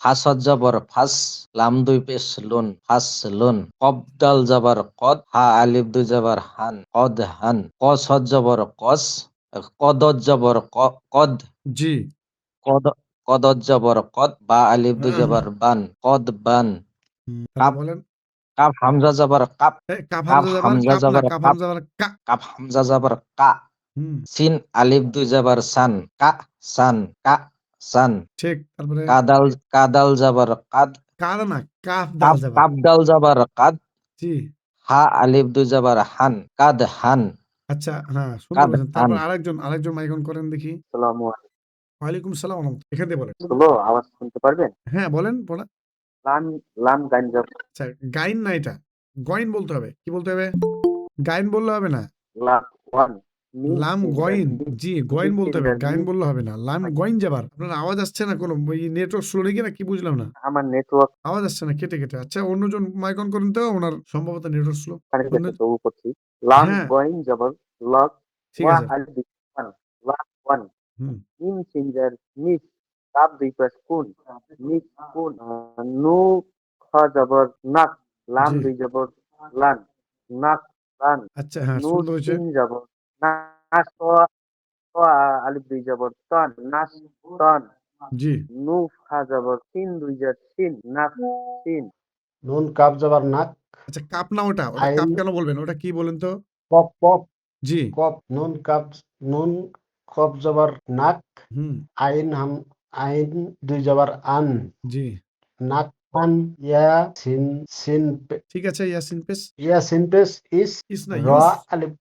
ফাস হজ জবর ফাস, লাম দুই পেশ লুন, ফাস লুন। কব দাল জবর কদ, হা আলিফ দুই জবর হান, কদ হান। কস হজ জবর কস, কদত জবর কদ, জি। কদ কদত জবর কদ, বা আলিফ দুই জবর বান, কদ বান। তারপর কাপ বলেন। কাপ হামজা জবর কাপ, কাফ কাপ হামজা যাবার হামজা কাপ না, জবর কাফ কাপ, হামজা যাবার কা। কাপ হামজা জবর কা। হুম, সিন আলিফ দুই জবর সান, কা সান, কা সান। ঠিক। তারপরে কাদাল কাদাল জবর কাদ, কাদ না, কাফ দাল কাপ যাবার। কাপ দাল জবর কাদ, জি। হা আলিফ দুই জবর হান, কাদ হান, আচ্ছা, হ্যাঁ, সুন্দর কাদ বলেছেন। হান। তারপর আরেকজন মাইক অন করেন দেখি। আসসালামু আলাইকুম। ওয়ালাইকুম সালাম ওয়া রাহমাতুল্লাহ। এখান থেকে বলেন। হলো আওয়াজ শুনতে পারবেন? হ্যাঁ, বলেন পড়া। লাম লাম গাঞ্জা আচ্ছা, গাইন না এটা। গইন বলতে হবে। কি বলতে হবে? গাইন বললে হবে না। লাম ওয়ান মিম লাম চেঞ্জার গইন। মিম জি, গইন মিম বলতে হবে। চেঞ্জার গাইন মিম। বললে হবে না। লাম গইন যাবার। আপনার আওয়াজ আসছে না কোনো ওই নেটওয়ার্ক স্লো নাকি না কি বুঝলাম না। আমার নেটওয়ার্ক আওয়াজ আসছে না কেটে, কেটে। আচ্ছা, অন্যজন মাইক অন করেন তো, উনার সম্ভবত নেটওয়ার্ক স্লো। কানেক্ট অন্য করতে তবু করছি। লাম হ্যাঁ, গইন জবর লক ঠিক ওয়া আছে। আল ওয়ান লাম ওয়ান হুম, মিম চেঞ্জার মিস কাপ দুই পাশ কুন মিস কুন নু খ জবর নাক লাম জি। দুই জবর লান নাক লান আচ্ছা, হ্যাঁ, নু সুন্দর হয়েছে। সিন জবর নাস ও আলিফ দুই জবর তন নাস তন জি। নুফ হা জবর সিন দুই জার সিন নাফ সিন নুন কাপ জবর নাক, আচ্ছা, কাপ না ওটা। ওটা আইন কাপ কেন বলবেন? ওটা কি বলেন তো? পপ পপ জি। কপ, নুন কাপ নুন কপ জবর নাক, হুম, আইন আইন দুই জবর আন, জি। নাক আন, ইয়া সিন সিন ঠিক আছে, ইয়াসিন পেশ। ইয়া সিন পেশ ইস, ইস না, র ইউস। আলিফ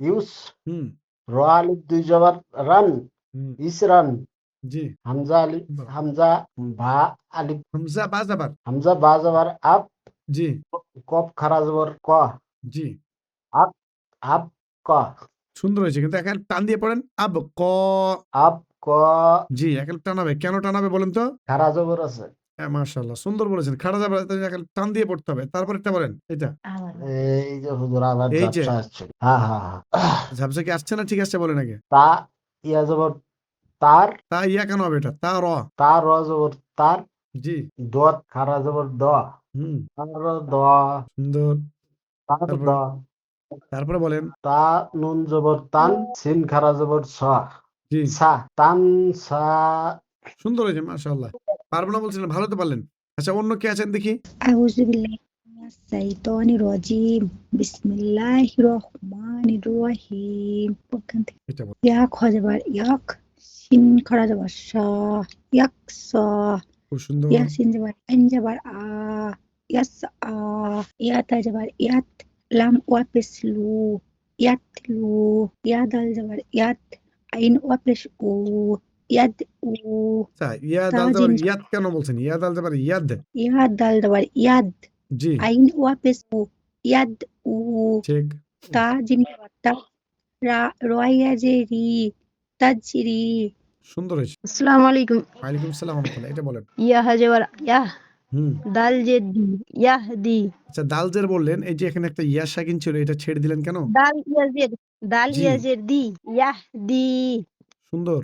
ইউস, হুম, র আলিফ দুই জবর রান, হুম, ইস রান, জি। হামজা আলিফ বাহ! হামজা বা আলিফ হামজা বা যাবার। হামজা বা জবর আপ, জি, কপ খারা জবর ক, জি। আপ আপ ক, সুন্দর হয়েছে। কিন্তু এখানে টান দিয়ে পড়েন। আব ক। আপ ক, জি, এখানে টানাবে। কেন টানাবে বলেন তো? খারা জবর আছে। হ্যাঁ, মাশাআল্লাহ। সুন্দর বলেছেন। খাড়া যাবে এখানে টান দিয়ে পড়তে হবে। তারপরেরটা বলেন। এটা। এই যে হুজুর আবার এই যে ঝাপসা আসছে। হ্যাঁ হ্যাঁ হ্যাঁ। ঝাপসা কি আসছে না ঠিক আসছে বলেন আগে। তা ইয়া জবর তার, তা ইয়া কেন হবে এটা? তা র। তার র জবর তার, জি। দত খারা জবর দ, হুম, তার দ, সুন্দর। তার দ, তারপরে তারপরে বলেন। তা নুন জবর তান, সিন খারা জবর স, জি। সা তান সা। সুন্দর হয়েছে মাশাআল্লাহ। পারবো না বলছিলেন, ভালো তো পারলেন। আচ্ছা, অন্য কে আছেন দেখি? أعوذ بالله من الشيطان الرجيم بسم الله الرحمن الرحيم এটা বল। يا خجبر ياك سين خرجبر شا ياك سا খুব সুন্দর। يا سين جبر أن جبر يس يا تجبر يات لام وابسلو يتلو يا دال جبر يات عين وابش يد আচ্ছা, ইয়া দাল যাবার تاجين ইয়াদ কেন বলছেন? ইয়া দাল যাবার ইয়াদ। يا دال جبر يد জি, عين وابسلو يد ঠিক। তা যিনি তা রয়া যে রি তাজরি। সুন্দর হয়েছে। আসসালামু আলাইকুম। ওয়ালাইকুম আসসালাম ওয়া রাহমাতুল্লাহ। এটা বলেন। ইয়া হাজাবার ইয়াহ হুম। দাল জেদি ইয়াহদি আচ্ছা, দালজের বললেন। এই যে এখানে একটা ইয়া সাকিন ছিল, এটা ছেড়ে দিলেন কেন? দাল ইয়াজের দাল জি, ইয়াজের দি ইয়াহদি সুন্দর।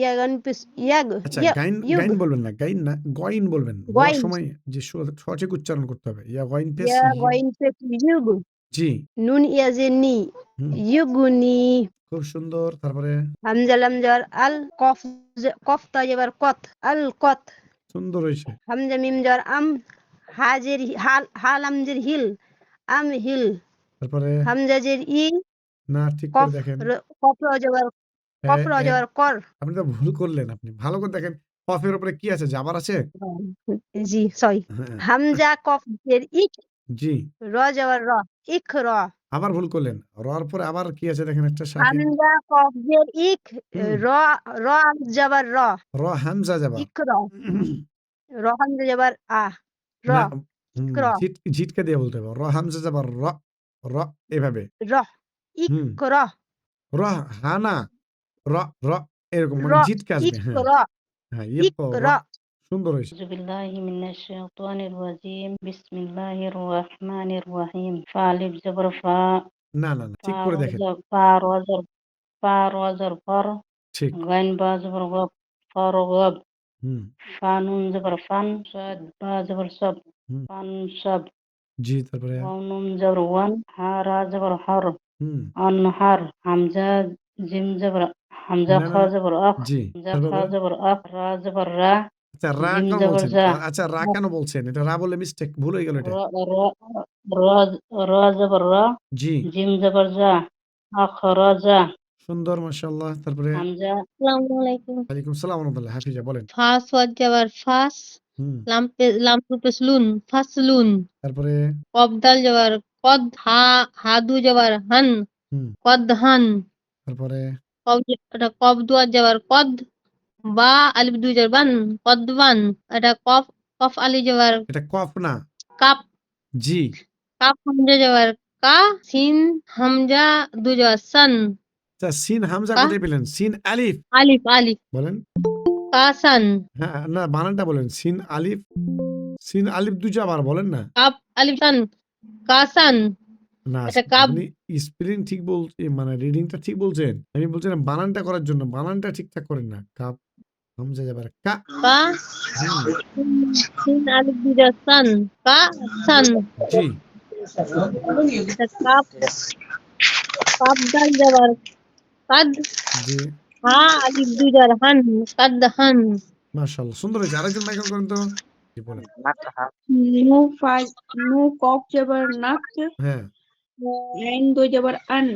ইয়াগান পিস ইয়াগ আচ্ছা, গাইন ইউগ গাইন বলবেন না, গাইন না, গইন বলবেন। বলার গয়েন সময় যে সঠিক উচ্চারণ করতে হবে। ইয়া গইন পেস ইয়া গয়েন পিস ইউগ জি, নুন ইয়াজের নি হুম, ইউগুনি খুব সুন্দর। তারপরে হামজা লামজার আল কফ কফ তাজেবার কত আল কত সুন্দর হয়েছে। হামজা মিম jar আম হাজের হাল হাল আমজের হিল আম হিল তারপরে হামজা জের ই না, ঠিক করে কফ দেখেন। কফ রজবার এ কফ এ রজবার কর। আপনি তো ভুল করলেন আপনি। ভালো করে দেখেন। কফের উপরে কি আছে? জাবার আছে? জি সরি হ্যাঁ, হামজা কফ জের ইক জি। র জবর র ইক র আবার ভুল করলেন। রর পরে আবার কি আছে দেখেন একটা সাকিন। হামজা কফ জের ইক হুম, র র আলিফ জবর র র হামজা যাবা। ইক র র হামজা জবর আ র না, ইক হুম, র ঝিটকে দিয়ে বলতে হবে। র হামজা যাবা র, র এভাবে। র হুম, ইক র র হা না, র র এরকম র মানে ঝিটকে আসবে। ইক হ্যাঁ, র হ্যাঁ, ইক র। র সুন্দর হয়েছে। أعوذ بالله من الشيطان الرجيم بسم الله الرحمن الرحيم فالف زبر فا না, না, না, ঠিক করে দেখেন। فا وزر فر ঠিক। غين با زبر غب فر غب হুম ফা নুন জবর ফান, সাদ বা জবর সব, হুম ফান সব। জি তারপরে ওয়াও নুন জবর ওয়ান, হা রা জবর হর, হুম অনহার। হামজা জিম জবর, হামজা না খ না না জবর আখ, জি হামজা খ তারপরে বলেন জবর আখ, রা জবর রা, আচ্ছা রা জিম কেন জবর বলছেন জা, আচ্ছা রা কেন বলছেন এটা রা বললে মিস্টেক ভুল হয়ে গেল র এটা র র র জবর রা, জি জিম জবর জা, আখ র যা, সুন্দর মাশাআল্লাহ তারপরে হামজা। আসসালামু আলাইকুম। ওয়ালাইকুম সালাম ওয়া রাহমাতুল্লাহ হাফিজা বলেন ফাস ওয়াজ যাবার ফাস, হুম লাম পেশ লুন, ফাসলুন। তারপরে কব দাল যাবার কদ, হাদু যাবার হান, হুম কদ হান। তারপরে এটা কব দুয়ার যাবার কদ, বা আলিফ দুই যাবার বান, কদ বান। এটা কফ, কফ আলি যাবার এটা কফ না কাপ, জি কাপ হামজা যাবার কা, সিন হামজা দুই যাবার সান, আচ্ছা সিন হামজা কা কোথায় পেলেন সিন আলিফ আলিফ আলিফ বলেন কাসান। হ্যাঁ না বানানটা বলেন সিন আলিফ দুই আবার বলেন না কাপ আলিফ সান, কাসান। না এটা কাপ। আপনি স্পেলিং ঠিক মানে রিডিংটা ঠিক বলছেন আমি বলছিলাম বানানটা করার জন্য বানানটা ঠিকঠাক করেন না কাপ হামজা যাবার কা কা, হুম সিন আলিফ দুই যাবার সান, কা সান। জি এটা কাপ, কাপ দাল যাবার কাদ, জি হা আলিফ দুই যাবার হান, কাদ হান। মাশাআল্লাহ সুন্দর হয়েছে আরেকজন মাইকেল করেন তো জি বলেন নাকহা नु फा नु कॉफ जबर नक, হ্যাঁ आइन दो जबर अन,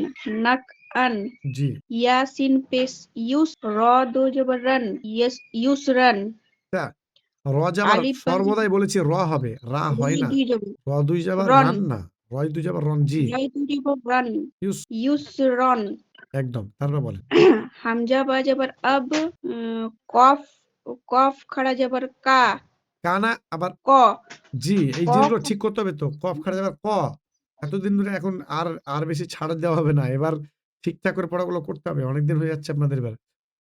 नक अन। জি यासिन पेश यूस, र दो जबर रन, यस यूस रन। তা র যাবার आलिफ बज সর্বদাই বলেছি র হবে রা হয় री না दुई जबर র দুই যাবার रन, রান না রয় দুই যাবার রন জি राय दो जबर रन, ইউস यूस रन। একদম তারপর বলেন हमजा बा जबर अब, कॉफ, कॉफ खड़ा जबर का, কানা আবার क, জি এই कॉफ জিনিসগুলো ঠিক করতে হবে তো কফ খাড়া যাবার ক এতদিন ধরে এখন আর আর বেশি ছাড় দেওয়া হবে না এবার ঠিকঠাক করে পড়াগুলো করতে হবে অনেকদিন হয়ে যাচ্ছে আপনাদের এবার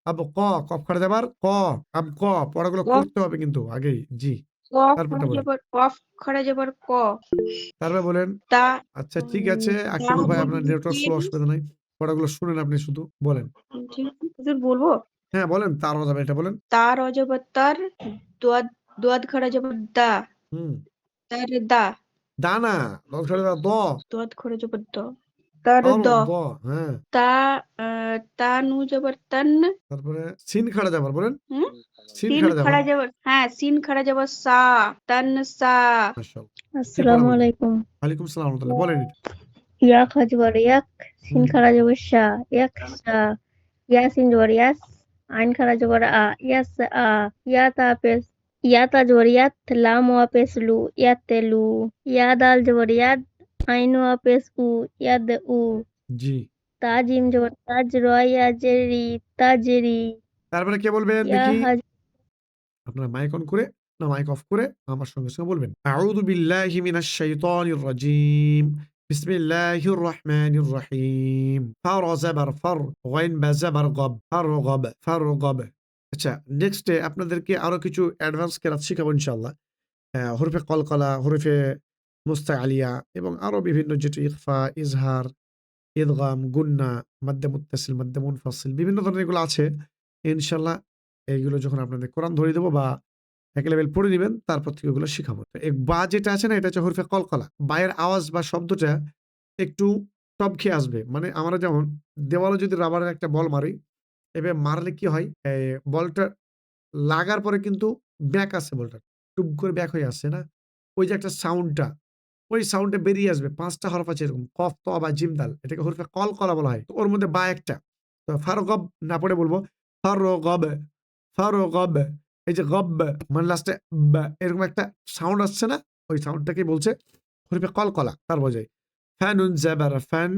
আব ক কফ খাড়া যাবার ক আব ক পড়াগুলো कॉफ, করতে হবে কিন্তু আগেই জি कॉफ তারপরটা खड़ा বলেন जबर कॉफ खड़ा जबर क, তারপর বলেন ता, আচ্ছা ঠিক আছে ता আকিবুল ভাই আপনার নেটওয়ার্ক স্লো बज অসুবিধা নাই পড়াগুলো শুনেন আপনি শুধু বলেন ठीक है बोलबो। হ্যাঁ বলেন তার যাবে এটা বলেন तार और जबर तर, द्वद द्वद खड़ा जबर दा, হুম तर दा, দানা দশ খাড়া যাবার দ द्वद खड़ा जबर द, तर আর द। দ হ্যাঁ ता, ता नु जबर तन, তারপরে সিন খাড়া যাবার বলেন हम्म? সিন सीन খাড়া যাবার खड़ा जबर, हाँ सीन खड़ा जबर सा, तन सा। মাশাআল্লাহ জি পড়া আসসালামু বলবেন আলাইকুম। ওয়ালাইকুম সালাম ওয়া রাহমাতুল্লাহ বলেন এটা ইয়া খাজবার ইয়াক, সিন হুম খাড়া যাবার শা, ইয়াক শা। ইয়া সিন যাবার ইয়াস, আইন খাড়া যাবার আ, ইয়াস আ। ইয়া তা পেশ, ইয়া তা যাবার ইয়াত, লাম ওয়া পেশ লু, ইয়াতে লু। ইয়া দাল যাবার ইয়াদ, আইন ওয়া পেশ উ, ইয়াদ উ। জি তা জিম যাবার তাজ, রয়া জেরি, তাজেরি। তারপরে কে বলবেন ইয়া দেখি হাজ, আপনারা মাইক অন করে না মাইক অফ করে আমার সঙ্গে সঙ্গে বলবেন আউযু বিল্লাহি মিনাশ শাইতানির রাজিম বিসমিল্লাহির রহমানির রহিম ফার যাবার ফার গাইন বা যাবার গব ফার গব আচ্ছা নেক্সটে আপনাদেরকে আরো কিছু অ্যাডভান্স কেরাত শিখাবো ইনশাআল্লাহ হরফে কলকলা হরফে মুস্তাআলিয়া এবং আরো বিভিন্ন যেটা ইখফা ইজহার ইদগাম গুন্না মাদ্দে মুত্তাসিল মাদ্দে মুনফাসিল বিভিন্ন ধরনের এগুলো আছে ইনশাআল্লাহ এইগুলো যখন আপনাদের কোরআন ধরিয়ে দেবো বা এক লেভেল পড়ে দিবেন তারপর থেকে ওগুলো শিখাবো তো এই বা যেটা আছে না এটা হচ্ছে হরফে কলকলা বায়ের আওয়াজ বা শব্দটা একটু টপ খেয়ে আসবে মানে আমরা যেমন দেওয়ালে যদি রাবারের একটা বল মারি এবার মারলে কি হয় বলটা লাগার পরে কিন্তু ব্যাক আসে বলটা টুপ করে ব্যাক হয়ে আসছে না ওই যে একটা সাউন্ডটা ওই সাউন্ডটা বেরিয়ে আসবে ৫টা হরফ আছে এরকম কফ ত বা জিম দাল এটাকে হরফে কলকলা বলা হয় তো ওর মধ্যে বা একটা তো ফারগব না পড়ে বলবো ফারগব ফারগব এই যে গব মানে লাস্টে এরকম একটা সাউন্ড আসছে না ওই সাউন্ডটাকে বলছে হরফে কলকলা তার বোঝায় ফ্যানুন জাবার ফ্যান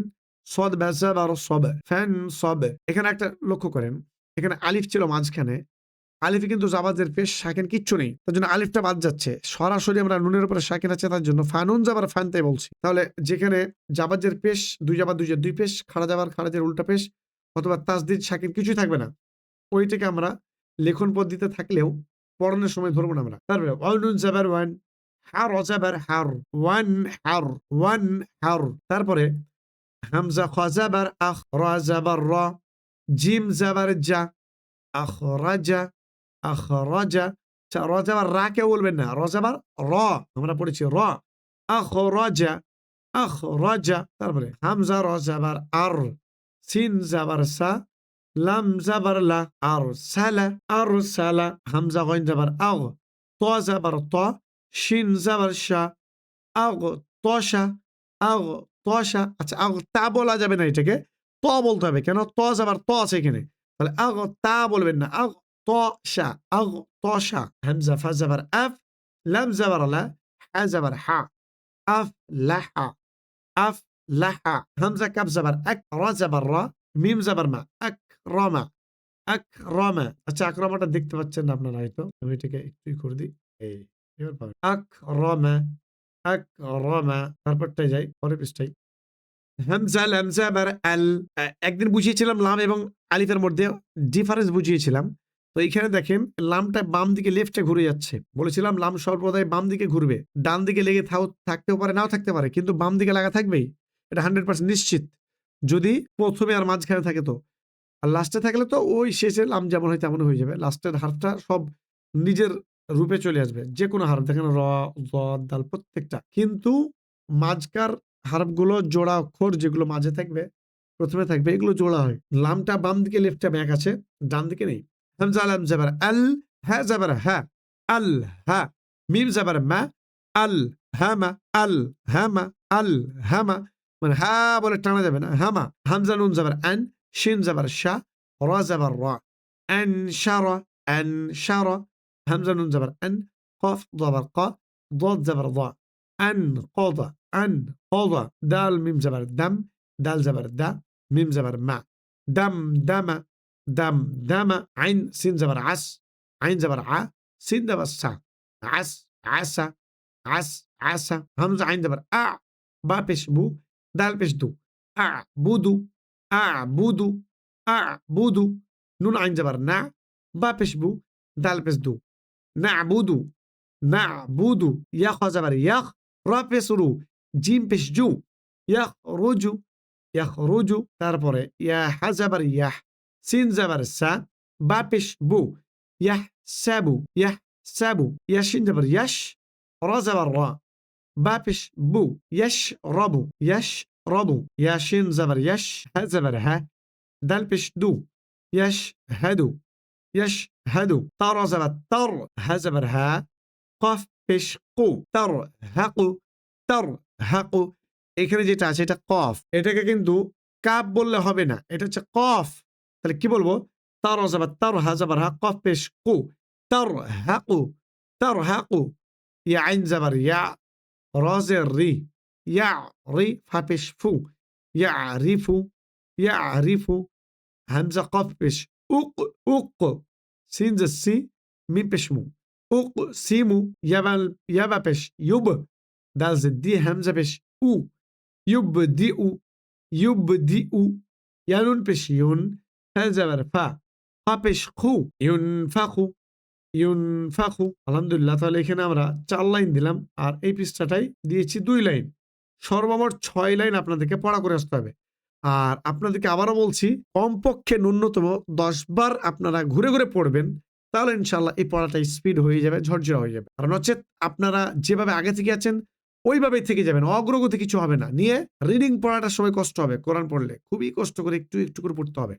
সদ বা জাবার সব ফ্যান সব এখানে একটা লক্ষ্য করেন এখানে আলিফ ছিল মাঝখানে আলিফে কিন্তু জাবাজের পেশ সাকিন কিচ্ছু নেই তার জন্য আলিফটা বাদ যাচ্ছে সরাসরি আমরা নুনের উপরে সাকিন আছে তার জন্য ফানুন যাবার ফ্যান তাই বলছি তাহলে যেখানে জাবাজের পেশ দুই জাবার দুই পেশ খাড়া যাবার খাড়াজের উল্টা পেশ অথবা তাসদিদ সাকিন কিছুই থাকবে না ওইটাকে আমরা লেখন পদ্ধতিতে থাকলেও পড়ানোর সময় ধরবো না আমরা তারপরে ওয়ানুন জাবার ওয়ান হার অজাবার হার ওয়ান হার তারপরে হামজা খ জাবার আখ র জাবার র জিম জাবার জা আখ রাজা আখরাজা। আচ্ছা, র যাবার রা কেউ বলবেন না, র যাবার র, আমরা পড়েছি র। আখরাজা, আখরাজা। তারপরে হামজা র যাবার আর, সিন যাবার সা, লাম যাবার লা, আর সালা, আর সালা। হামজা গইন যাবার আগ, ত যাবার ত, শিন যাবার শা, আগ তশা, আগ তশা। আচ্ছা, আগ তা বলা যাবে না, এটাকে ত বলতে হবে, কেন ত যাবার ত আছে এখানে, তাহলে আগ তা বলবেন না, আগ তশা, আগ তশা। হামজা ফা যাবার আফ, লাম যাবার লা, হা যাবার হা, আফ লাহা, আফ লাহা। হামজা কাফ যাবার এক, রা যাবার রা, মিম যাবার মা, আকরামা, আকরামা। আচ্ছা, আকরামাটা দেখতে পাচ্ছেন না আপনারা হয়তো, আমি এটাকে একটু করে দিই, এই এবার পাবেন আকরামা, আকরামা। তারপরটাই যাই, পরের পৃষ্ঠায়। হামজা লাম যাবার আল। একদিন বুঝিয়েছিলাম লাম এবং আলিফের মধ্যে ডিফারেন্স বুঝিয়েছিলাম। তো এখানে দেখেন লামটা বাম দিকে লেফটে ঘুরে যাচ্ছে, বলেছিলাম লাম সর্বদাই বাম দিকে ঘুরবে, ডান দিকে লেগে থাকতেও পারে, নাও থাকতে পারে, কিন্তু বাম দিকে লাগা থাকবেই, এটা 100% নিশ্চিত। যদি প্রথমে আর মাঝখানে থাকে তো, আর লাস্টে থাকলে তো ওই শেষে লাম যেমন হয় তেমন হয়ে যাবে, লাস্টের হারফটা সব নিজের রূপে চলে আসবে, যে কোনো হারফ দেখেন র, জ, দাল প্রত্যেকটা। কিন্তু মাঝকার হারফগুলো জোড়া অক্ষর যেগুলো মাঝে থাকবে, প্রথমে থাকবে, এগুলো জোড়া হয়। লামটা বাম দিকে লেফটে ব্যাক আছে, ডান দিকে নেই। হামজা লাম যাবার আল, হা যাবার হা, আল হা। মিম যাবার মা, আল হামা, আল হামা, আল হামা। মানে হা বলে টানা যাবে না, হামা। হামজা নুন যাবার আন, শিন যাবার শা, র যাবার র, আনশারা, আনশারা। হামজা নুন যাবার আন, কফ যাবার ক, ضاد যাবার ض, أنقض، أنقض. دال ميم زبر دم، دال زبر دا، ميم زبر ما. دم دم، دم دم. عين سين زبر عس، عين زبر ع، سين زبر سا. عس عسى، عس عسى. همزة عين زبر أع، با بيش بو، دال بيش دو. أعبدو، أعبدو، أعبدو. نون عين زبر نع، با بيش بو، دال بيش دو. نعبدو، نعبدو. يخ زبر يخ، را পেশ রু, জিম পেশ জু, ইয়াহ রুজু, ইয়াহ রুজু। তারপরে ইয়া হা যাবার ইয়াহ, সিন যাবার সা, বা পেশ বু, ইয়াহ সাবু, ইয়াহ সাবু। ইয়াশিন যাবার ইয়াশ, রা যাবার রা, বা পেশ বু, ইয়াশ রবু, ইয়াশ রবু। ইয়াশিন যাবার ইয়াশ, হা যাবার হা, দাল পেশ দু, ইয়াশ হাদু, ইয়াশ হাদু। তারা যাবার তার, হা যাবার হা, কফ পেশ কু, তার হাকু, তার হাকু। এখানে যেটা আছে এটা কফ, এটাকে কিন্তু কাপ বললে হবে না, এটা হচ্ছে কফ। তাহলে কি বলবো, তার যাবার তার, হা যাবার হা, কফ পেশ কু, তার হাকু, তার হাকু। ইয়া আইন যাবার ইয়া, রজের রি, ইয়া রি, ফা পেশ ফু, ইয়া রিফু, ইয়া রিফু। হামজা কফ পেশ উক, উক। সিন সি, মিম পেশ মু, উক সিমু। ইয়াবা পেশ ইউব, দাল দি, হামজা পেশ উ, ইউব দি উ, ইউব দি উ। ইয়ানুন পেশ ইউন, হা যাবার ফা, ফা পেশ খু, ইউন ফাখু, ইউন ফাখু। আলহামদুলিল্লাহ, তাহলে এখানে আমরা 4 লাইন দিলাম, আর এই পৃষ্ঠাটাই দিয়েছি 2 লাইন। সর্বমোট 6 লাইন আপনাদেরকে পড়া করে আসতে হবে। আর আপনাদেরকে আবারও বলছি, কমপক্ষে ন্যূনতম 10 বার আপনারা ঘুরে ঘুরে পড়বেন, তাহলে ইনশাআল্লাহ এই পড়াটা স্পিড হয়ে যাবে, ঝরঝরা হয়ে যাবে। আর নচেত আপনারা যেভাবে আগে থেকে আছেন ওইভাবেই থেকে যাবেন, অগ্রগতি কিছু হবে না। নিয়ে রিডিং পড়াটা সময় কষ্ট হবে, কোরআন পড়লে খুবই কষ্ট করে একটু একটু করে পড়তে হবে।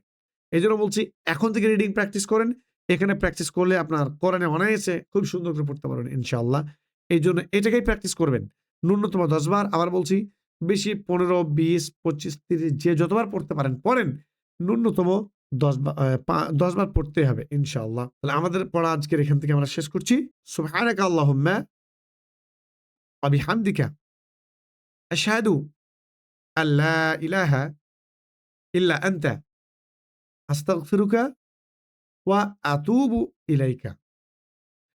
এই জন্য বলছি এখন থেকে রিডিং প্র্যাকটিস করেন, এখানে প্র্যাকটিস করলে আপনার কোরআনে অনায়াসে খুব সুন্দর করে পড়তে পারবেন ইনশাআল্লাহ। এই জন্য এটাকেই প্র্যাকটিস করবেন ন্যূনতম 10 বার। আবার বলছি, বেশি 15, 20, 25, 30 যে যতবার পড়তে পারেন পড়েন, ন্যূনতম 10 বার পড়তে হবে ইনশাআল্লাহ। তাহলে আমাদের পড়া আজকের এখান থেকে আমরা শেষ করছি। সুবহানাকা আল্লাহুম্মা ওয়া বিহামদিকা আশহাদু আল্লা ইলাহা ইল্লা আনতা আস্তাগফিরুকা ওয়া আতুবু ইলাইকা।